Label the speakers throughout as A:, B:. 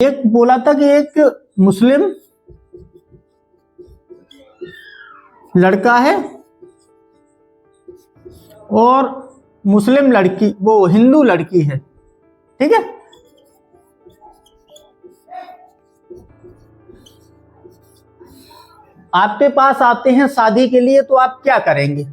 A: एक बोला था कि एक मुस्लिम लड़का है और मुस्लिम लड़की, वो हिंदू लड़की है, ठीक है। आपके पास आते हैं शादी के लिए, तो आप क्या करेंगे?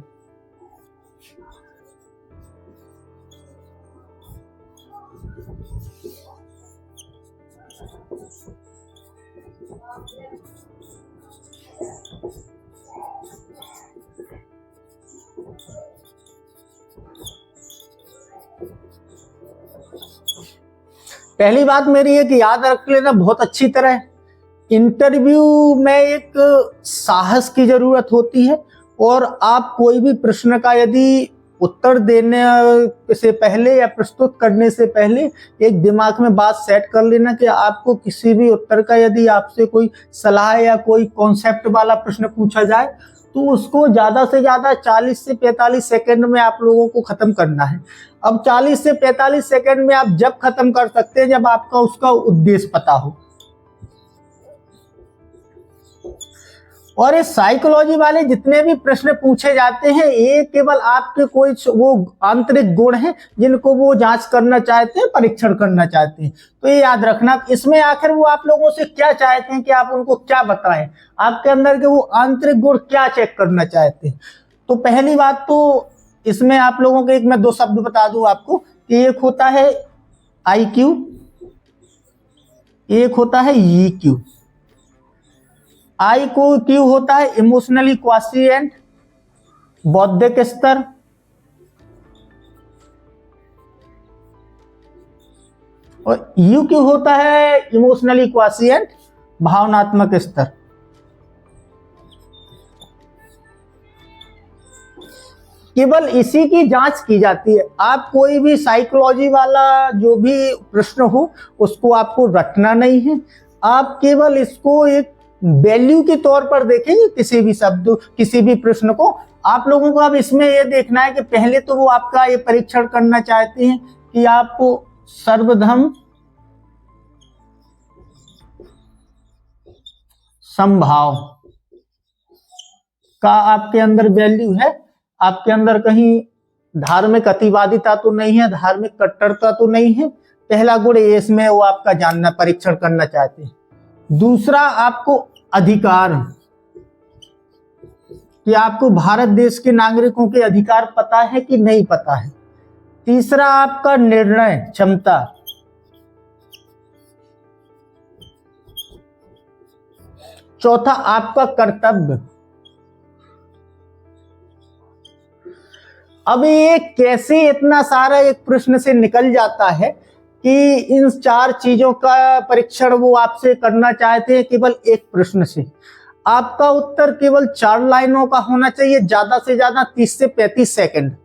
A: पहली बात मेरी है कि याद रख लेना बहुत अच्छी तरह, इंटरव्यू में एक साहस की जरूरत होती है। और आप कोई भी प्रश्न का यदि उत्तर देने से पहले या प्रस्तुत करने से पहले एक दिमाग में बात सेट कर लेना कि आपको किसी भी उत्तर का, यदि आपसे कोई सलाह या कोई कॉन्सेप्ट वाला प्रश्न पूछा जाए तो उसको ज्यादा से ज्यादा 40 से 45 सेकंड में आप लोगों को खत्म करना है। अब 40 से 45 सेकंड में आप जब खत्म कर सकते हैं जब आपका उसका उद्देश्य पता हो। और ये साइकोलॉजी वाले जितने भी प्रश्न पूछे जाते हैं ये केवल आपके कोई वो आंतरिक गुण हैं जिनको वो जांच करना चाहते हैं, परीक्षण करना चाहते हैं। तो ये याद रखना, इसमें आखिर वो आप लोगों से क्या चाहते हैं कि आप उनको क्या बताएं, आपके अंदर के वो आंतरिक गुण क्या चेक करना चाहते हैं। तो पहली बात तो इसमें आप लोगों के, एक मैं 2 शब्द बता दूं आपको कि एक होता है IQ, एक होता है EQ। IQ होता है इमोशनली क्वाशिएंट, बौद्धिक स्तर। और EQ होता है इमोशनली क्वाशिएंट, भावनात्मक स्तर। केवल इसी की जांच की जाती है। आप कोई भी साइकोलॉजी वाला जो भी प्रश्न हो उसको आपको रटना नहीं है, आप केवल इसको एक वैल्यू के तौर पर देखेंगे। किसी भी शब्द, किसी भी प्रश्न को आप लोगों को अब इसमें यह देखना है कि पहले तो वो आपका ये परीक्षण करना चाहते हैं कि आपको सर्वधर्म समभाव का आपके अंदर वैल्यू है, आपके अंदर कहीं धार्मिक अतिवादिता तो नहीं है, धार्मिक कट्टरता तो नहीं है। पहला गुण इसमें वो आपका जानना, परीक्षण करना चाहते हैं। दूसरा आपको अधिकार, कि आपको भारत देश के नागरिकों के अधिकार पता है कि नहीं पता है। तीसरा आपका निर्णय क्षमता। चौथा आपका कर्तव्य। अब ये कैसे इतना सारा एक प्रश्न से निकल जाता है कि इन 4 चीजों का परीक्षण वो आपसे करना चाहते हैं केवल एक प्रश्न से। आपका उत्तर केवल 4 लाइनों का होना चाहिए, ज्यादा से ज्यादा 30 से 35 सेकंड।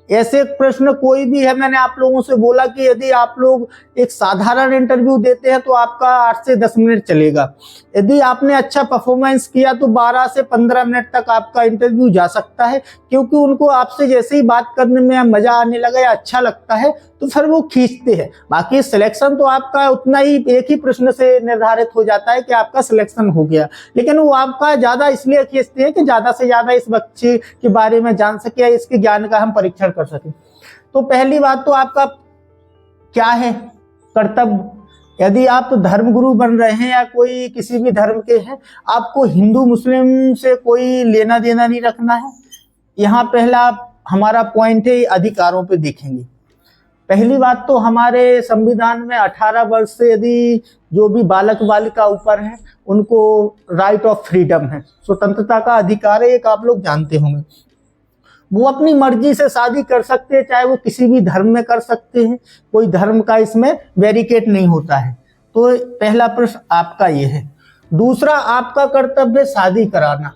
A: ऐसे प्रश्न कोई भी है, मैंने आप लोगों से बोला कि यदि आप लोग एक साधारण इंटरव्यू देते हैं तो आपका 8 से 10 मिनट चलेगा। यदि आपने अच्छा परफॉर्मेंस किया तो 12 से 15 मिनट तक आपका इंटरव्यू जा सकता है, क्योंकि उनको आपसे जैसे ही बात करने में मजा आने लगा या अच्छा लगता है तो फिर वो खींचते हैं। बाकी सिलेक्शन तो आपका उतना ही, एक ही प्रश्न से निर्धारित हो जाता है कि आपका सिलेक्शन हो गया, लेकिन वो आपका ज्यादा इसलिए खींचते हैं कि ज्यादा से ज्यादा इस बच्चे के बारे में जान सके, इसके ज्ञान का हम परीक्षण कर सके। तो पहली बात तो आपका क्या है कर्तव्य। यदि आप धर्मगुरु बन रहे हैं या कोई किसी भी धर्म के हैं, आपको हिंदू मुस्लिम से कोई लेना देना नहीं रखना है। यहाँ पहला हमारा पॉइंट है, अधिकारों पे देखेंगे। पहली बात तो हमारे संविधान में 18 वर्ष से यदि जो भी बालक बालिका ऊपर है उनको राइट ऑफ फ्रीडम है, स्वतंत्रता का अधिकार है, एक आप लोग जानते होंगे। वो अपनी मर्जी से शादी कर सकते हैं, चाहे वो किसी भी धर्म में कर सकते हैं, कोई धर्म का इसमें बैरिकेड नहीं होता है। तो पहला प्रश्न आपका ये है। दूसरा आपका कर्तव्य शादी कराना।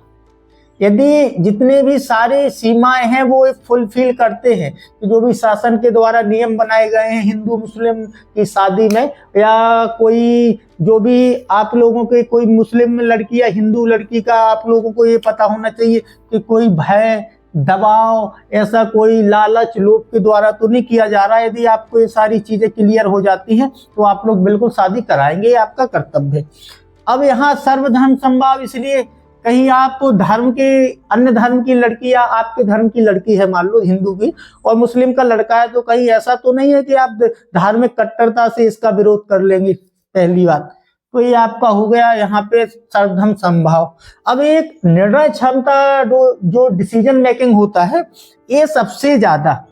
A: यदि जितने भी सारे सीमाएं हैं वो फुलफिल करते हैं, तो जो भी शासन के द्वारा नियम बनाए गए हैं हिंदू मुस्लिम की शादी में, या कोई जो भी आप लोगों के कोई मुस्लिम लड़की या हिंदू लड़की का आप लोगों को ये पता होना चाहिए कि कोई भय दबाव, ऐसा कोई लालच लोभ के द्वारा तो नहीं किया जा रहा है। यदि आपको ये सारी चीजें क्लियर हो जाती हैं तो आप लोग बिल्कुल शादी कराएंगे, ये आपका कर्तव्य है। अब यहाँ सर्वधर्म समभाव, इसलिए कहीं आप धर्म के, अन्य धर्म की लड़की या आपके धर्म की लड़की है, मान लो हिंदू की, और मुस्लिम का लड़का है, तो कहीं ऐसा तो नहीं है कि आप धार्मिक कट्टरता से इसका विरोध कर लेंगे, पहली बात। तो ये आपका हो गया यहाँ पे सर्वधर्म समभाव। अब एक निर्णय क्षमता जो डिसीजन मेकिंग होता है, ये सबसे ज्यादा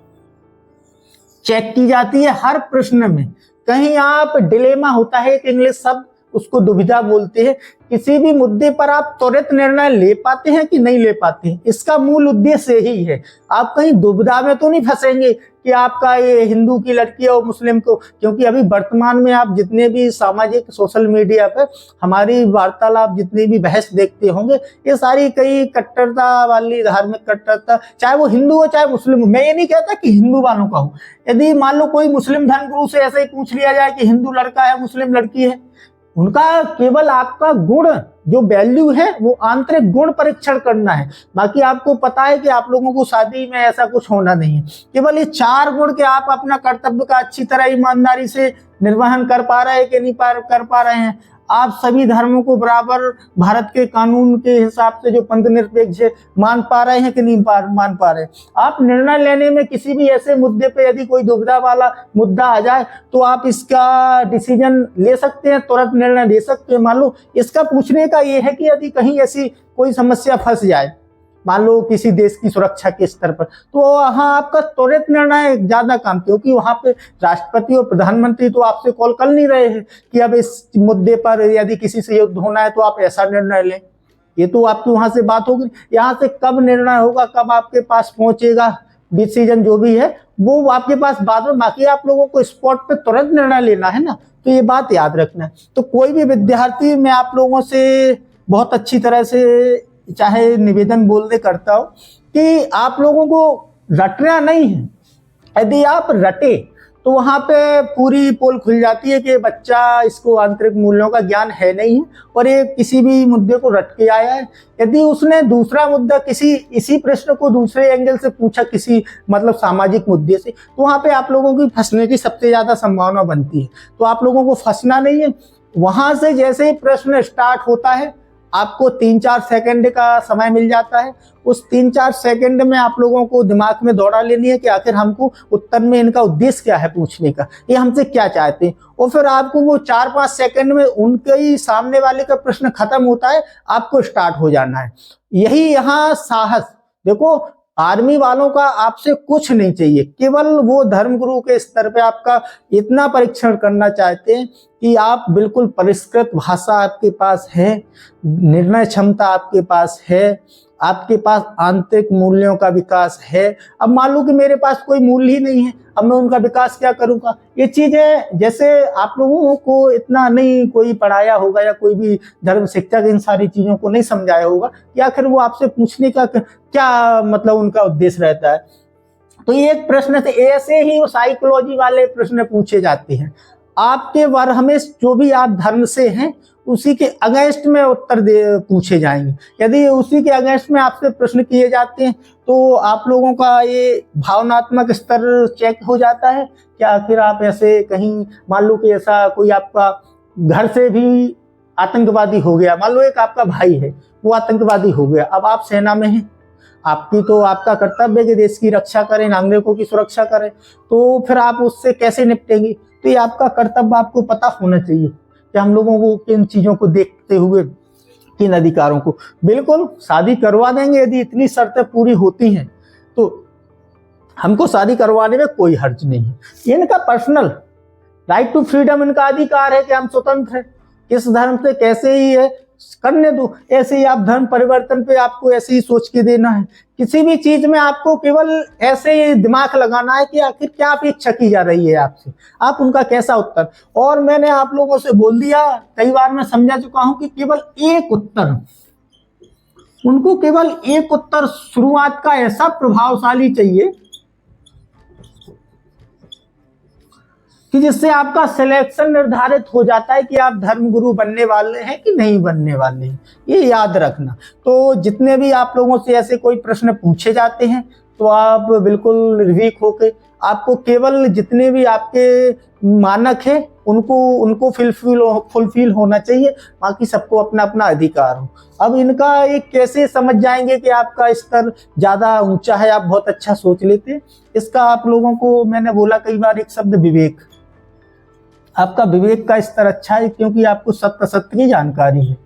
A: चेक की जाती है हर प्रश्न में। कहीं आप डिलेमा होता है, एक इंग्लिश शब्द, उसको दुविधा बोलते हैं। किसी भी मुद्दे पर आप त्वरित निर्णय ले पाते हैं कि नहीं ले पाते हैं, इसका मूल उद्देश्य यही है। आप कहीं दुविधा में तो नहीं फंसेंगे कि आपका ये हिंदू की लड़की है और मुस्लिम को, क्योंकि अभी वर्तमान में आप जितने भी सामाजिक सोशल मीडिया पे हमारी वार्तालाप, जितनी भी बहस देखते होंगे, ये सारी कई कट्टरता वाली, धार्मिक कट्टरता, चाहे वो हिंदू हो चाहे मुस्लिम हो। मैं ये नहीं कहता कि हिंदू वालों का हो। यदि मान लो कोई मुस्लिम धर्मगुरु से ऐसे ही पूछ लिया जाए कि हिंदू लड़का है मुस्लिम लड़की है, उनका केवल आपका गुण, जो वैल्यू है, वो आंतरिक गुण परीक्षण करना है। बाकी आपको पता है कि आप लोगों को शादी में ऐसा कुछ होना नहीं है। केवल ये 4 गुण के आप अपना कर्तव्य का अच्छी तरह ईमानदारी से निर्वहन कर पा रहे हैं कि नहीं कर पा रहे हैं। आप सभी धर्मों को बराबर भारत के कानून के हिसाब से जो पंथ निरपेक्ष है, मान पा रहे हैं कि नहीं मान पा रहे हैं। आप निर्णय लेने में किसी भी ऐसे मुद्दे पे यदि कोई दुविधा वाला मुद्दा आ जाए तो आप इसका डिसीजन ले सकते हैं, तुरंत निर्णय ले सकते हैं। मान लो इसका पूछने का ये है कि यदि कहीं ऐसी कोई समस्या फंस जाए, मान लो किसी देश की सुरक्षा के स्तर पर, तो वहाँ आपका त्वरित निर्णय ज्यादा काम, क्योंकि वहाँ पे राष्ट्रपति और प्रधानमंत्री तो आपसे कॉल कर नहीं रहे हैं कि अब इस मुद्दे पर यदि किसी से युद्ध होना है तो आप ऐसा निर्णय लें। ये तो आपकी वहां से बात होगी। यहाँ से कब निर्णय होगा, कब आपके पास पहुंचेगा डिसीजन जो भी है, वो आपके पास बाद में। बाकी आप लोगों को स्पॉट पे तुरंत निर्णय लेना है ना, तो ये बात याद रखना है। तो कोई भी विद्यार्थी, मैं आप लोगों से बहुत अच्छी तरह से चाहे निवेदन बोलने करता हूं कि आप लोगों को रटना नहीं है। यदि आप रटे तो वहां पे पूरी पोल खुल जाती है कि बच्चा, इसको आंतरिक मूल्यों का ज्ञान है नहीं है और ये किसी भी मुद्दे को रट के आया है। यदि उसने दूसरा मुद्दा, इसी प्रश्न को दूसरे एंगल से पूछा, किसी मतलब सामाजिक मुद्दे से, तो वहां पे आप लोगों की फंसने की सबसे ज्यादा संभावना बनती है। तो आप लोगों को फंसना नहीं है। वहां से जैसे ही प्रश्न स्टार्ट होता है, आपको 3-4 सेकंड का समय मिल जाता है। उस 3-4 सेकंड में आप लोगों को दिमाग में दौड़ा लेनी है कि आखिर हमको उत्तर में इनका उद्देश्य क्या है पूछने का, ये हमसे क्या चाहते हैं। और फिर आपको वो 4-5 सेकंड में उनके ही सामने वाले का प्रश्न खत्म होता है, आपको स्टार्ट हो जाना है। यही यहाँ साहस। देखो, आर्मी वालों का आपसे कुछ नहीं चाहिए, केवल वो धर्मगुरु के स्तर पे आपका इतना परीक्षण करना चाहते हैं कि आप बिल्कुल परिष्कृत भाषा आपके पास है, निर्णय क्षमता आपके पास है, आपके पास आंतरिक मूल्यों का विकास है। अब मान लो कि मेरे पास कोई मूल्य ही नहीं है, अब मैं उनका विकास क्या करूंगा। ये चीजें, जैसे आप लोगों को इतना नहीं कोई पढ़ाया होगा या कोई भी धर्म शिक्षक इन सारी चीजों को नहीं समझाया होगा कि आखिर वो आपसे पूछने का क्या मतलब उनका उद्देश्य रहता है। तो ये एक प्रश्न से, ऐसे ही वो साइकोलॉजी वाले प्रश्न पूछे जाते हैं। आपके हमेशा जो भी आप धर्म से हैं उसी के अगेंस्ट में उत्तर पूछे जाएंगे। यदि उसी के अगेंस्ट में आपसे प्रश्न किए जाते हैं तो आप लोगों का ये भावनात्मक स्तर चेक हो जाता है कि आखिर आप ऐसे कहीं, मान लो कि ऐसा कोई आपका घर से भी आतंकवादी हो गया, मान लो एक आपका भाई है वो आतंकवादी हो गया, अब आप सेना में हैं, आपका कर्तव्य है कि देश की रक्षा करें, नागरिकों की सुरक्षा करें, तो फिर आप उससे कैसे निपटेंगे। तो ये आपका कर्तव्य आपको पता होना चाहिए कि हम लोगों को किन चीजों को देखते हुए, किन अधिकारों को। बिल्कुल शादी करवा देंगे यदि इतनी शर्तें पूरी होती हैं तो हमको शादी करवाने में कोई हर्ज नहीं है। इनका पर्सनल राइट टू फ्रीडम, इनका अधिकार है कि हम स्वतंत्र हैं, किस धर्म से कैसे ही है करने दो। ऐसे ही आप धर्म परिवर्तन पे आपको ऐसे ही सोच के देना है। किसी भी चीज में आपको केवल ऐसे ही दिमाग लगाना है कि आखिर क्या अपेक्षा की जा रही है आपसे, आप उनका कैसा उत्तर। और मैंने आप लोगों से बोल दिया, कई बार मैं समझा चुका हूं कि केवल एक उत्तर, उनको केवल एक उत्तर शुरुआत का ऐसा प्रभावशाली चाहिए कि जिससे आपका सिलेक्शन निर्धारित हो जाता है कि आप धर्मगुरु बनने वाले हैं कि नहीं बनने वाले हैं, ये याद रखना। तो जितने भी आप लोगों से ऐसे कोई प्रश्न पूछे जाते हैं तो आप बिल्कुल निर्भीक होकर, आपको केवल जितने भी आपके मानक है उनको फुलफिल होना चाहिए, बाकी सबको अपना अपना अधिकार हो। अब इनका एक कैसे समझ जाएंगे कि आपका स्तर ज्यादा ऊंचा है, आप बहुत अच्छा सोच लेते हैं, इसका आप लोगों को मैंने बोला कई बार एक शब्द विवेक। आपका विवेक का स्तर अच्छा है क्योंकि आपको सत्य सत्य की जानकारी है।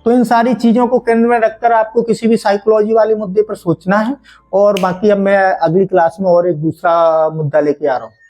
A: तो इन सारी चीजों को केंद्र में रखकर आपको किसी भी साइकोलॉजी वाले मुद्दे पर सोचना है। और बाकी अब मैं अगली क्लास में और एक दूसरा मुद्दा लेके आ रहा हूँ।